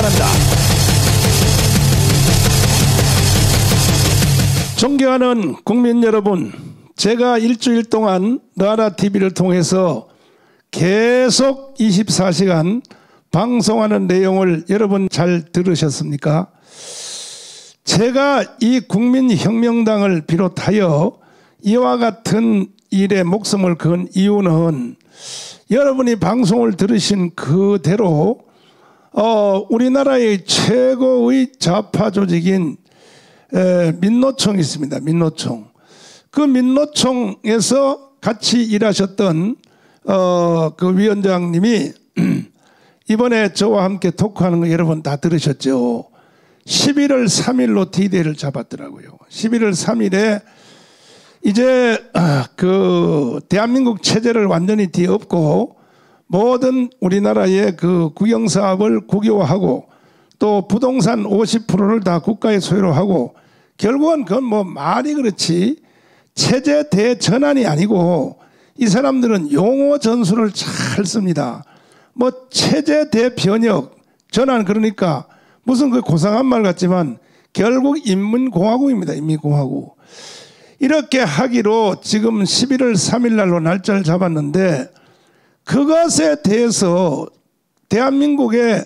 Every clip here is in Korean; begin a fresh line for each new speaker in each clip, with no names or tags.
바란다. 존경하는 국민 여러분, 제가 일주일 동안 나라TV를 통해서 계속 24시간 방송하는 내용을 여러분 잘 들으셨습니까? 제가 이 국민혁명당을 비롯하여 이와 같은 일에 목숨을 건 이유는 여러분이 방송을 들으신 그대로 우리나라의 최고의 좌파 조직인 민노총이 있습니다. 민노총. 그 민노총에서 같이 일하셨던 그 위원장님이 이번에 저와 함께 토크하는 거 여러분 다 들으셨죠? 11월 3일로 D-Day를 잡았더라고요. 11월 3일에 이제 그 대한민국 체제를 완전히 뒤엎고 모든 우리나라의 그 국영사업을 국유화하고 또 부동산 50%를 다 국가의 소유로 하고 결국은 그건 뭐 말이 그렇지 체제 대전환이 아니고 이 사람들은 용어 전술을 잘 씁니다. 뭐 체제 대변혁 전환 그러니까 무슨 그 고상한 말 같지만 결국 인민공화국입니다. 인민공화국. 이렇게 하기로 지금 11월 3일 날로 날짜를 잡았는데 그것에 대해서 대한민국의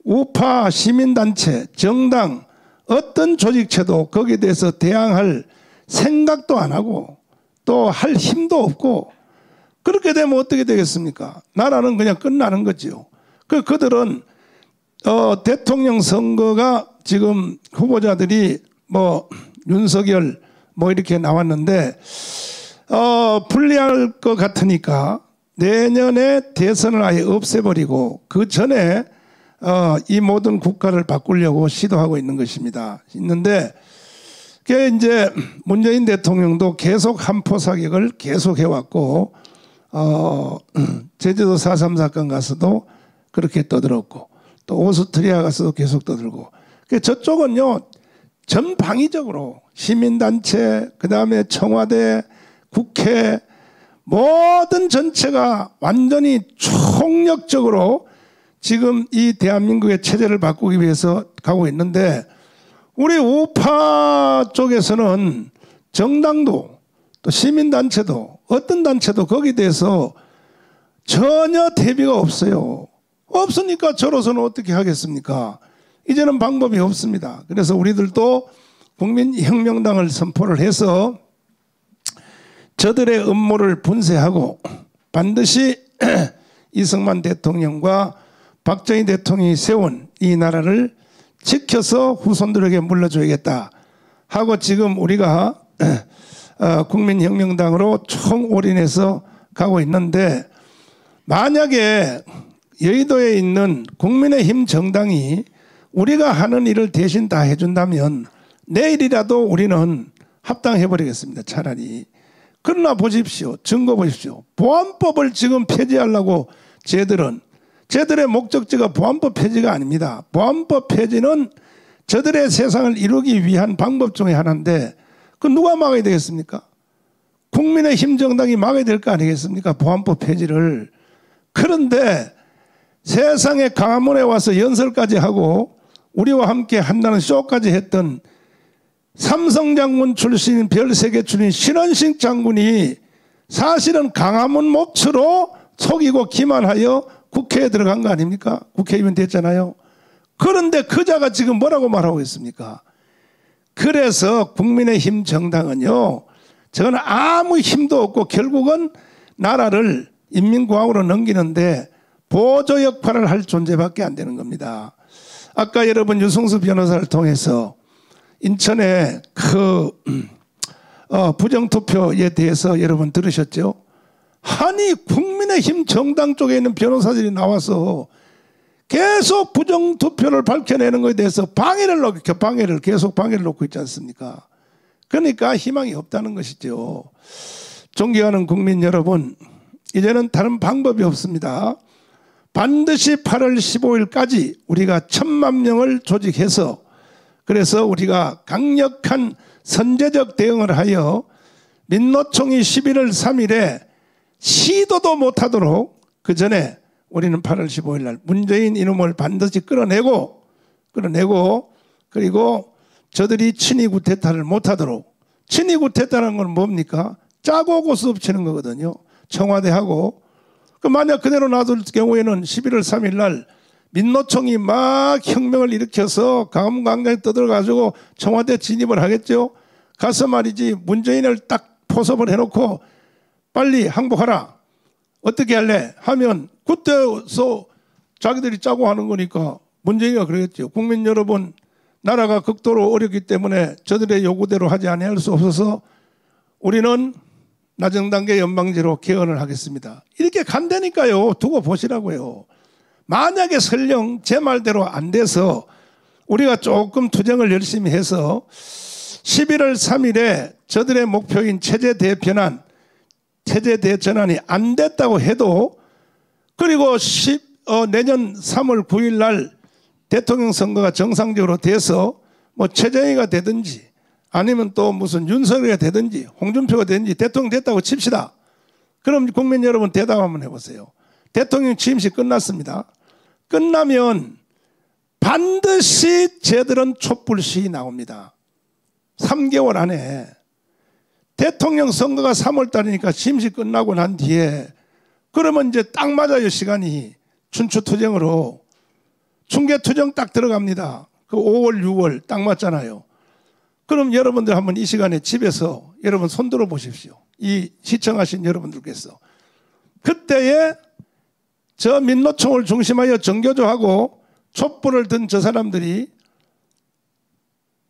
우파 시민단체, 정당, 어떤 조직체도 거기에 대해서 대항할 생각도 안 하고 또 할 힘도 없고 그렇게 되면 어떻게 되겠습니까? 나라는 그냥 끝나는 거죠. 그들은 대통령 선거가 지금 후보자들이 뭐 윤석열 뭐 이렇게 나왔는데 불리할 것 같으니까 내년에 대선을 아예 없애버리고 그 전에 이 모든 국가를 바꾸려고 시도하고 있는 것입니다. 있는데 그게 이제 문재인 대통령도 계속 한포 사격을 계속 해왔고 제주도 4.3 사건 가서도 그렇게 떠들었고 또 오스트리아 가서도 계속 떠들고 저쪽은요 전방위적으로 시민단체 그다음에 청와대 국회 모든 전체가 완전히 총력적으로 지금 이 대한민국의 체제를 바꾸기 위해서 가고 있는데 우리 우파 쪽에서는 정당도 또 시민단체도 어떤 단체도 거기에 대해서 전혀 대비가 없어요. 없으니까 저로서는 어떻게 하겠습니까? 이제는 방법이 없습니다. 그래서 우리들도 국민혁명당을 선포를 해서 저들의 음모를 분쇄하고 반드시 이승만 대통령과 박정희 대통령이 세운 이 나라를 지켜서 후손들에게 물려줘야겠다 하고 지금 우리가 국민혁명당으로 총올인해서 가고 있는데 만약에 여의도에 있는 국민의힘 정당이 우리가 하는 일을 대신 다 해준다면 내일이라도 우리는 합당해버리겠습니다. 차라리. 그러나 보십시오. 증거 보십시오. 보안법을 지금 폐지하려고 쟤들의 목적지가 보안법 폐지가 아닙니다. 보안법 폐지는 저들의 세상을 이루기 위한 방법 중에 하나인데 그 누가 막아야 되겠습니까? 국민의힘 정당이 막아야 될 거 아니겠습니까? 보안법 폐지를. 그런데 세상에 광화문에 와서 연설까지 하고 우리와 함께 한다는 쇼까지 했던 삼성장군 출신 별세계 출신 신원식 장군이 사실은 광화문 몹치로 속이고 기만하여 국회에 들어간 거 아닙니까? 국회의원 됐잖아요. 그런데 그자가 지금 뭐라고 말하고 있습니까? 그래서 국민의힘 정당은요 저건 아무 힘도 없고 결국은 나라를 인민공화국으로 넘기는데 보조 역할을 할 존재밖에 안 되는 겁니다. 아까 여러분 유승수 변호사를 통해서 인천의 그 부정투표에 대해서 여러분 들으셨죠? 아니 국민의힘 정당 쪽에 있는 변호사들이 나와서 계속 부정투표를 밝혀내는 것에 대해서 계속 방해를 놓고 있지 않습니까? 그러니까 희망이 없다는 것이죠. 존경하는 국민 여러분, 이제는 다른 방법이 없습니다. 반드시 8월 15일까지 우리가 1000만 명을 조직해서 그래서 우리가 강력한 선제적 대응을 하여 민노총이 11월 3일에 시도도 못하도록 그 전에 우리는 8월 15일 날 문재인 이놈을 반드시 끌어내고 끌어내고, 그리고 저들이 친위 구태타를 못하도록. 친위 구태타라는 건 뭡니까? 짜고 고스톱 치는 거거든요. 청와대하고. 그 만약 그대로 놔둘 경우에는 11월 3일 날 민노총이 막 혁명을 일으켜서 광화문광장에 떠들어가지고 청와대 진입을 하겠죠. 가서 말이지 문재인을 딱 포섭을 해놓고 빨리 항복하라. 어떻게 할래? 하면 그때서 자기들이 짜고 하는 거니까 문재인이가 그러겠죠. 국민 여러분, 나라가 극도로 어렵기 때문에 저들의 요구대로 하지 아니할 수 없어서 우리는 낮은 단계 연방제로 개헌을 하겠습니다. 이렇게 간다니까요. 두고 보시라고요. 만약에 설령 제 말대로 안 돼서 우리가 조금 투쟁을 열심히 해서 11월 3일에 저들의 목표인 체제 대전환이 안 됐다고 해도, 그리고 내년 3월 9일 날 대통령 선거가 정상적으로 돼서 뭐 최재형이가 되든지 아니면 또 무슨 윤석열이가 되든지 홍준표가 되든지 대통령 됐다고 칩시다. 그럼 국민 여러분 대답 한번 해보세요. 대통령 취임식 끝났습니다. 끝나면 반드시 쟤들은 촛불 시위 나옵니다. 3개월 안에. 대통령 선거가 3월 달이니까 취임식 끝나고 난 뒤에 그러면 이제 딱 맞아요. 시간이 춘추투쟁으로. 춘계투쟁 딱 들어갑니다. 그 5월 6월 딱 맞잖아요. 그럼 여러분들 한번 이 시간에 집에서 여러분 손들어 보십시오. 이 시청하신 여러분들께서 그때에 저 민노총을 중심하여 정교조하고 촛불을 든 저 사람들이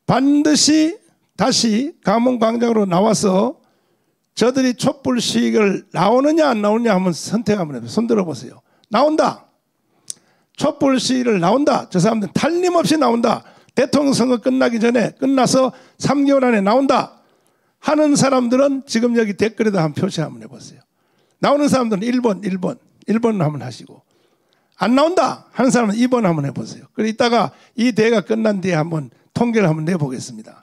반드시 다시 광화문광장으로 나와서 저들이 촛불 시위를 나오느냐 안 나오느냐 한번 선택 한번 해보세요. 손들어 보세요. 나온다. 촛불 시위를 나온다. 저 사람들은 탈림없이 나온다. 대통령 선거 끝나기 전에, 끝나서 3개월 안에 나온다 하는 사람들은 지금 여기 댓글에다 한번 표시 한번 해보세요. 나오는 사람들은 1번 한번 하시고, 안 나온다 하는 사람은 2번 한번 해보세요. 그리고 이따가 이 대회가 끝난 뒤에 한번 통계를 한번 내보겠습니다.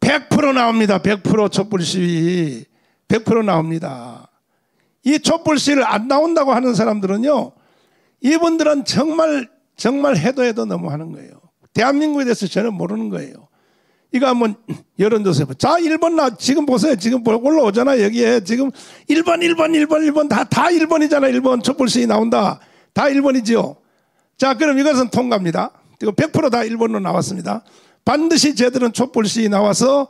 100% 나옵니다. 100% 촛불 시위 100% 나옵니다. 이 촛불 시위를 안 나온다고 하는 사람들은요, 이분들은 정말 해도 너무하는 거예요. 대한민국에 대해서 전혀 모르는 거예요. 이거 한번 여론조사 해봐. 자, 1번 지금 보세요. 지금 올라오잖아. 여기에 지금 1번 다 1번이잖아. 1번 촛불 시위 나온다. 다 1번이지요. 자, 그럼 이것은 통과입니다. 이거 100% 다 1번으로 나왔습니다. 반드시 쟤들은 촛불 시위 나와서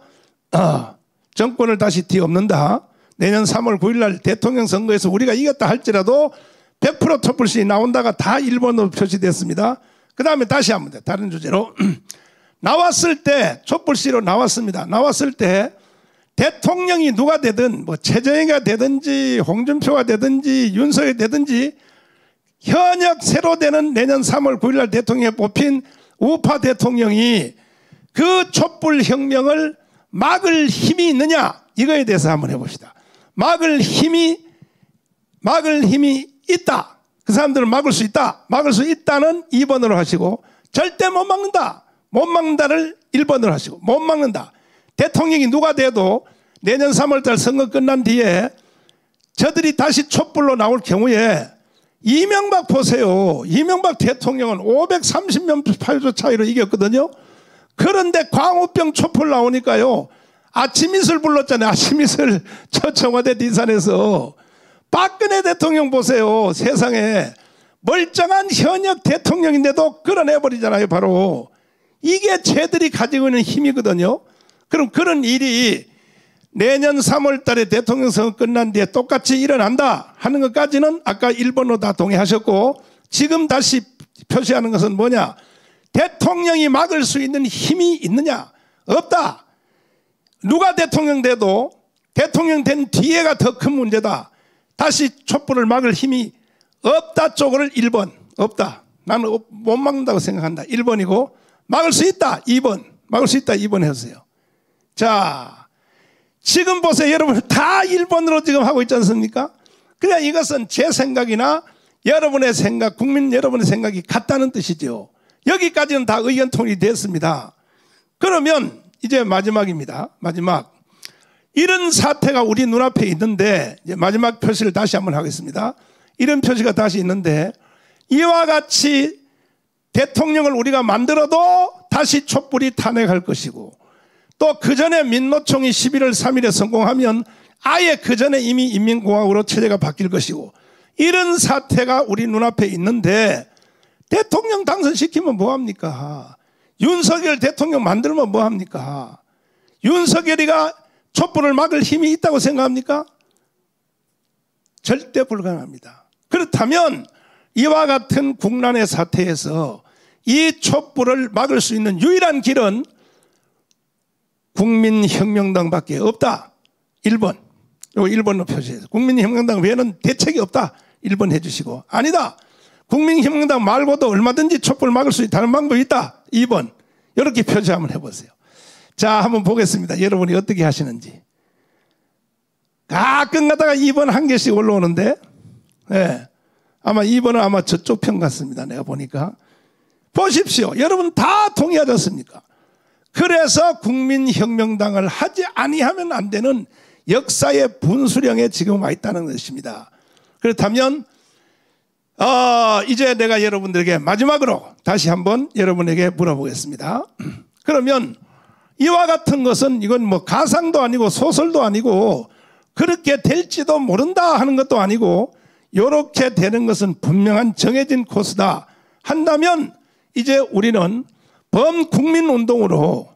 정권을 다시 뒤엎는다. 내년 3월 9일 날 대통령 선거에서 우리가 이겼다 할지라도 100% 촛불 시위 나온다가 다 1번으로 표시됐습니다. 그 다음에 다시 한번 다른 주제로 나왔을 때 촛불 시위로 나왔습니다. 나왔을 때 대통령이 누가 되든 뭐 최재형이가 되든지 홍준표가 되든지 윤석열이 되든지 현역 새로 되는 내년 3월 9일 날 대통령에 뽑힌 우파 대통령이 그 촛불 혁명을 막을 힘이 있느냐, 이거에 대해서 한번 해봅시다. 막을 힘이 있다. 그 사람들은 막을 수 있다. 막을 수 있다는 2번으로 하시고, 절대 못 막는다. 못 막는다를 1번으로 하시고, 못 막는다. 대통령이 누가 돼도 내년 3월달 선거 끝난 뒤에 저들이 다시 촛불로 나올 경우에 이명박 보세요. 이명박 대통령은 530명 표조 차이로 이겼거든요. 그런데 광우병 촛불 나오니까요, 아침 이슬 불렀잖아요. 아침 이슬 저 청와대 뒷산에서. 박근혜 대통령 보세요. 세상에 멀쩡한 현역 대통령인데도 끌어내버리잖아요. 바로 이게 쟤들이 가지고 있는 힘이거든요. 그럼 그런 일이 내년 3월 달에 대통령 선거 끝난 뒤에 똑같이 일어난다 하는 것까지는 아까 1번으로 다 동의하셨고, 지금 다시 표시하는 것은 뭐냐, 대통령이 막을 수 있는 힘이 있느냐, 없다. 누가 대통령 돼도 대통령 된 뒤에가 더 큰 문제다. 다시 촛불을 막을 힘이 없다 쪽을 1번. 없다. 나는 못 막는다고 생각한다. 1번이고, 막을 수 있다. 2번. 막을 수 있다. 2번 해주세요. 자, 지금 보세요. 여러분 다 1번으로 지금 하고 있지 않습니까? 그냥 이것은 제 생각이나 여러분의 생각, 국민 여러분의 생각이 같다는 뜻이죠. 여기까지는 다 의견 통일이 됐습니다. 그러면 이제 마지막입니다. 마지막. 이런 사태가 우리 눈앞에 있는데, 이제 마지막 표시를 다시 한번 하겠습니다. 이런 표시가 다시 있는데, 이와 같이 대통령을 우리가 만들어도 다시 촛불이 탄핵할 것이고, 또 그 전에 민노총이 11월 3일에 성공하면 아예 그 전에 이미 인민공화국으로 체제가 바뀔 것이고, 이런 사태가 우리 눈앞에 있는데 대통령 당선시키면 뭐합니까? 윤석열 대통령 만들면 뭐합니까? 윤석열이가 촛불을 막을 힘이 있다고 생각합니까? 절대 불가능합니다. 그렇다면 이와 같은 국난의 사태에서 이 촛불을 막을 수 있는 유일한 길은 국민혁명당밖에 없다. 1번. 이거 1번으로 표시해서 국민혁명당 외에는 대책이 없다. 1번 해주시고, 아니다, 국민혁명당 말고도 얼마든지 촛불을 막을 수 있는 다른 방법이 있다. 2번. 이렇게 표시 한번 해보세요. 자, 한번 보겠습니다. 여러분이 어떻게 하시는지. 가끔 가다가 2번 한 개씩 올라오는데, 네, 아마 2번은 아마 저쪽 편 같습니다. 내가 보니까. 보십시오. 여러분 다 동의하지 않습니까? 그래서 국민혁명당을 하지 아니하면 안 되는 역사의 분수령에 지금 와 있다는 것입니다. 그렇다면 이제 내가 여러분들에게 마지막으로 다시 한번 여러분에게 물어보겠습니다. 그러면 이와 같은 것은 이건 뭐 가상도 아니고 소설도 아니고 그렇게 될지도 모른다 하는 것도 아니고, 이렇게 되는 것은 분명한 정해진 코스다 한다면 이제 우리는 범국민운동으로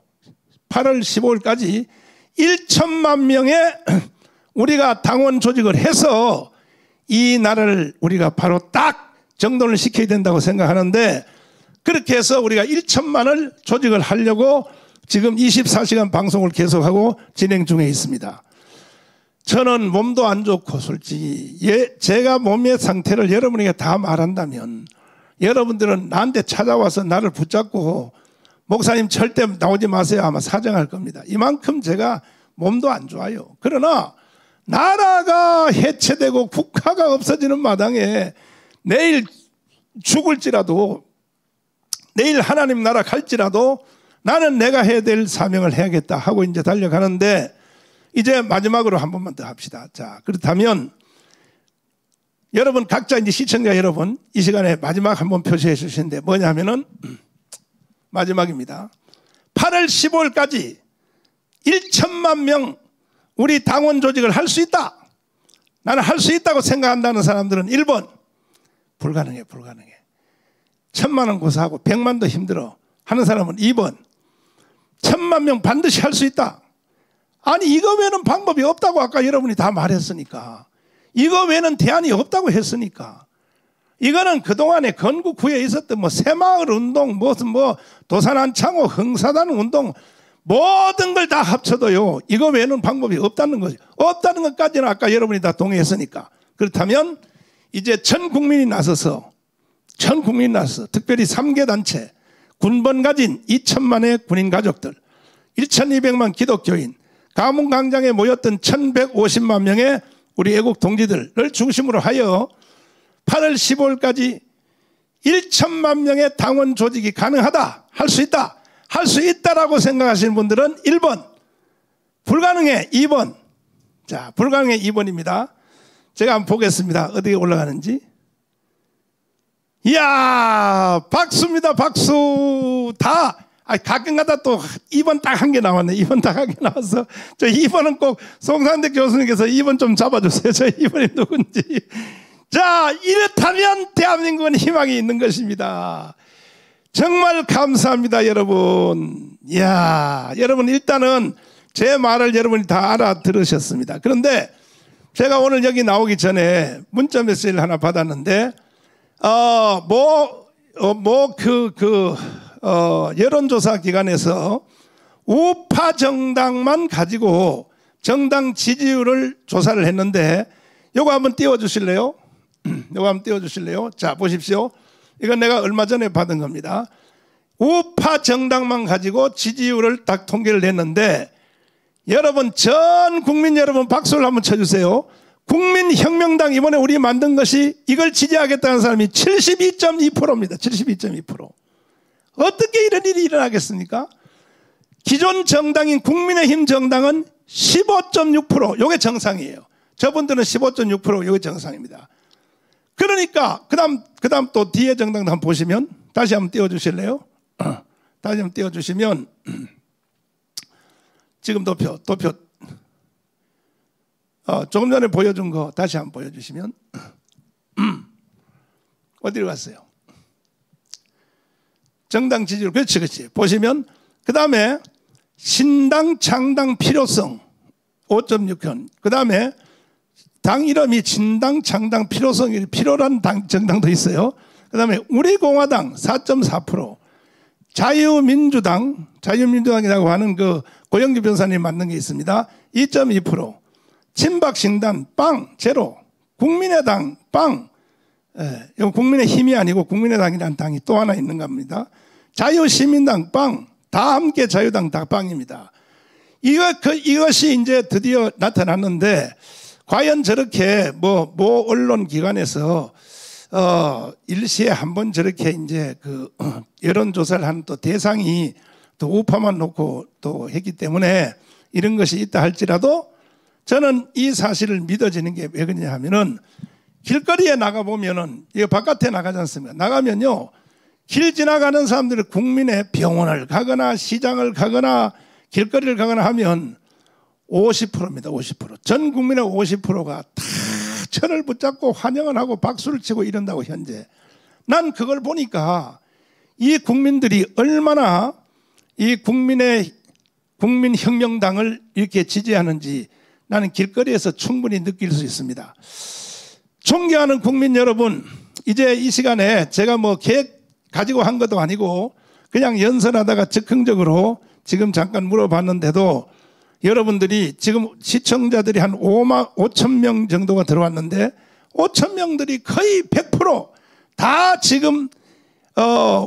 8월 15일까지 1천만 명의 우리가 당원 조직을 해서 이 나라를 우리가 바로 딱 정돈을 시켜야 된다고 생각하는데, 그렇게 해서 우리가 1천만을 조직을 하려고 지금 24시간 방송을 계속하고 진행 중에 있습니다. 저는 몸도 안 좋고 솔직히 제가 몸의 상태를 여러분에게 다 말한다면 여러분들은 나한테 찾아와서 나를 붙잡고 목사님 절대 나오지 마세요 아마 사정할 겁니다. 이만큼 제가 몸도 안 좋아요. 그러나 나라가 해체되고 국가가 없어지는 마당에 내일 죽을지라도, 내일 하나님 나라 갈지라도 나는 내가 해야 될 사명을 해야겠다 하고 이제 달려가는데, 이제 마지막으로 한 번만 더 합시다. 자, 그렇다면 여러분 각자 이제 시청자 여러분 이 시간에 마지막 한번 표시해 주시는데 뭐냐면은 마지막입니다. 8월 15일까지 1천만 명 우리 당원 조직을 할 수 있다. 나는 할 수 있다고 생각한다는 사람들은 1번. 불가능해, 불가능해. 1,000만 원 고사하고 100만도 힘들어 하는 사람은 2번. 1,000만 명 반드시 할 수 있다. 아니 이거 외에는 방법이 없다고 아까 여러분이 다 말했으니까, 이거 외에는 대안이 없다고 했으니까, 이거는 그동안에 건국 후에 있었던 뭐 새마을 운동, 무슨 뭐 도산안창호 흥사단 운동 모든 걸 다 합쳐도요 이거 외에는 방법이 없다는 거죠. 없다는 것까지는 아까 여러분이 다 동의했으니까. 그렇다면 이제 전 국민이 나서서 특별히 3개 단체, 군번 가진 2천만의 군인 가족들, 1,200만 기독교인, 가문광장에 모였던 1,150만 명의 우리 애국 동지들을 중심으로 하여 8월 15일까지 1천만 명의 당원 조직이 가능하다, 할 수 있다, 할 수 있다라고 생각하시는 분들은 1번, 불가능해 2번. 자, 불가능해 2번입니다. 제가 한번 보겠습니다. 어떻게 올라가는지. 이야, 박수입니다. 박수. 다 가끔가다 또 2번 딱 한 개 나왔네. 2번 딱 한 개 나와서 저 2번은 꼭 송상택 교수님께서 2번 좀 잡아주세요. 저 2번이 누군지. 자, 이렇다면 대한민국은 희망이 있는 것입니다. 정말 감사합니다, 여러분. 이야, 여러분 일단은 제 말을 여러분이 다 알아들으셨습니다. 그런데 제가 오늘 여기 나오기 전에 문자 메시지를 하나 받았는데, 여론조사 기관에서 우파 정당만 가지고 정당 지지율을 조사를 했는데, 요거 한번 띄워주실래요? 요거 한번 띄워주실래요? 자, 보십시오. 이건 내가 얼마 전에 받은 겁니다. 우파 정당만 가지고 지지율을 딱 통계를 냈는데, 여러분, 전 국민 여러분 박수를 한번 쳐주세요. 국민혁명당 이번에 우리 만든 것이 이걸 지지하겠다는 사람이 72.2%입니다. 72.2%. 어떻게 이런 일이 일어나겠습니까? 기존 정당인 국민의힘 정당은 15.6%. 이게 정상이에요. 저분들은 15.6%. 이게 정상입니다. 그러니까 그 다음 또 뒤에 정당도 한번 보시면, 다시 한번 띄워주실래요? 다시 한번 띄워주시면 지금 도표 조금 전에 보여준 거 다시 한번 보여주시면 어디로 갔어요? 정당 지지율. 그렇지. 보시면 그 다음에 신당 창당 필요성 5.6현. 그 다음에 당 이름이 진당 창당 필요성이 필요한 정당도 있어요. 그 다음에 우리공화당 4.4%, 자유민주당이라고 하는 그 고영규 변호사님 만든 게 있습니다. 2.2%, 친박신당 빵 제로, 국민의당 빵, 이거 국민의 힘이 아니고 국민의당이라는 당이 또 하나 있는 겁니다. 자유시민당 빵, 다 함께 자유당 다 빵입니다. 이것이 이제 드디어 나타났는데, 과연 저렇게 뭐 언론 기관에서 일시에 한번 저렇게 이제 그 여론조사를 하는 또 대상이 또 우파만 놓고 또 했기 때문에 이런 것이 있다 할지라도 저는 이 사실을 믿어지는 게 왜 그러냐 하면은 길거리에 나가보면은 이거 바깥에 나가지 않습니까? 나가면요, 길 지나가는 사람들이 국민의 병원을 가거나 시장을 가거나 길거리를 가거나 하면 50%입니다. 50%. 전 국민의 50%가 다 천을 붙잡고 환영을 하고 박수를 치고 이런다고 현재. 난 그걸 보니까 이 국민들이 얼마나 이 국민혁명당을 이렇게 지지하는지 나는 길거리에서 충분히 느낄 수 있습니다. 존경하는 국민 여러분, 이제 이 시간에 제가 뭐 계획 가지고 한 것도 아니고 그냥 연설하다가 즉흥적으로 지금 잠깐 물어봤는데도 여러분들이 지금 시청자들이 한 5천 명 정도가 들어왔는데 5천 명들이 거의 100% 다 지금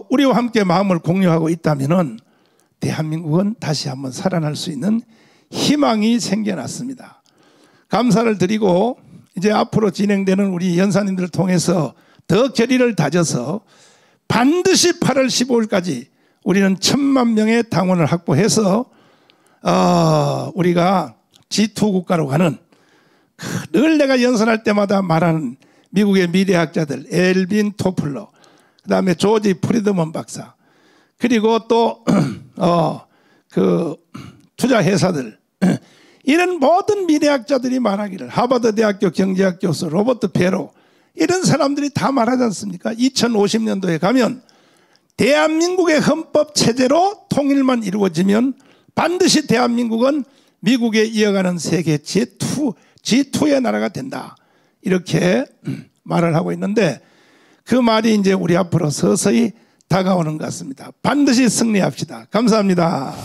우리와 함께 마음을 공유하고 있다면은 대한민국은 다시 한번 살아날 수 있는 희망이 생겨났습니다. 감사를 드리고 이제 앞으로 진행되는 우리 연사님들을 통해서 더 결의를 다져서 반드시 8월 15일까지 우리는 1,000만 명의 당원을 확보해서 우리가 G2 국가로 가는, 늘 내가 연설할 때마다 말하는 미국의 미래학자들 엘빈 토플러, 그 다음에 조지 프리드먼 박사, 그리고 또 그 투자회사들, 이런 모든 미래학자들이 말하기를, 하버드 대학교 경제학 교수 로버트 베로, 이런 사람들이 다 말하지 않습니까? 2050년도에 가면 대한민국의 헌법 체제로 통일만 이루어지면 반드시 대한민국은 미국에 이어가는 세계 G2의 나라가 된다, 이렇게 말을 하고 있는데, 그 말이 이제 우리 앞으로 서서히 다가오는 것 같습니다. 반드시 승리합시다. 감사합니다.